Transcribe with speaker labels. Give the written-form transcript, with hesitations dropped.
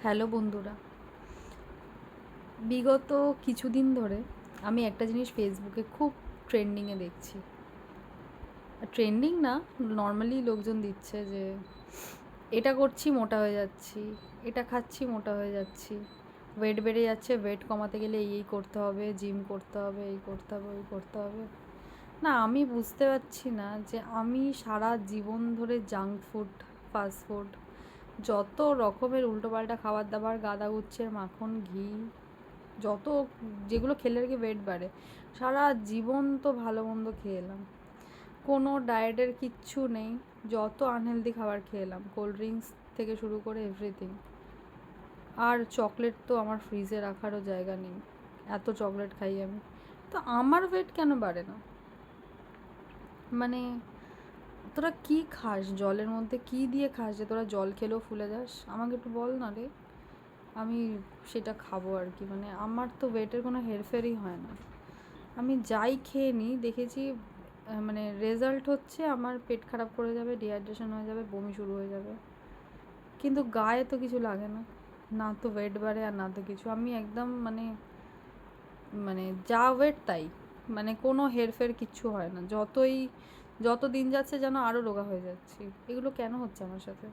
Speaker 1: Hello বন্ধুরা, বিগত কিছুদিন ধরে আমি একটা জিনিস ফেসবুকে খুব ট্রেন্ডিংয়ে দেখছি। ট্রেন্ডিং না, নর্মালি লোকজন দিচ্ছে যে এটা করছি মোটা হয়ে যাচ্ছি, এটা খাচ্ছি মোটা হয়ে যাচ্ছি, ওয়েট বেড়ে যাচ্ছে, ওয়েট কমাতে গেলে এই করতে হবে, জিম করতে হবে, এই করতে হবে, ওই করতে হবে। না, আমি বুঝতে পারছি না যে আমি সারা জীবন ধরে জাঙ্ক ফুড, ফাস্ট ফুড, যত রকমের উল্টোপাল্টা খাবার দাবার, গাদা গুচ্ছের মাখন, ঘি, যত যেগুলো খেলে আর কি ওয়েট বাড়ে, সারা জীবন তো ভালো মন্দ খেয়ে এলাম, কোনো ডায়েটের কিচ্ছু নেই, যত আনহেলদি খাবার খেয়ে এলাম, কোল্ড ড্রিঙ্কস থেকে শুরু করে এভরিথিং। আর চকলেট তো আমার ফ্রিজে রাখারও জায়গা নেই, এত চকলেট খাই আমি। তো আমার ওয়েট কেন বাড়ে না? মানে তোরা কি খাস, জলের মধ্যে কি দিয়ে খাস যে তোরা জল খেলেও ফুলে যাস? আমাকে একটু বল না রে, আমি সেটা খাবো আর কি। মানে আমার তো ওয়েটের কোনো হেরফেরই হয় না। আমি যাই খেয়ে নিই দেখেছি, মানে রেজাল্ট হচ্ছে আমার পেট খারাপ করে যাবে, ডিহাইড্রেশন হয়ে যাবে, বমি শুরু হয়ে যাবে, কিন্তু গায়ে তো কিছু লাগে না। না তো ওয়েট বাড়ে আর না তো কিছু। আমি একদম মানে মানে যা ওয়েট তাই, মানে কোনো হেরফের কিচ্ছু হয় না। যত দিন যাচ্ছে যেন আরও রোগা হয়ে যাচ্ছি। এগুলো কেন হচ্ছে আমার সাথে?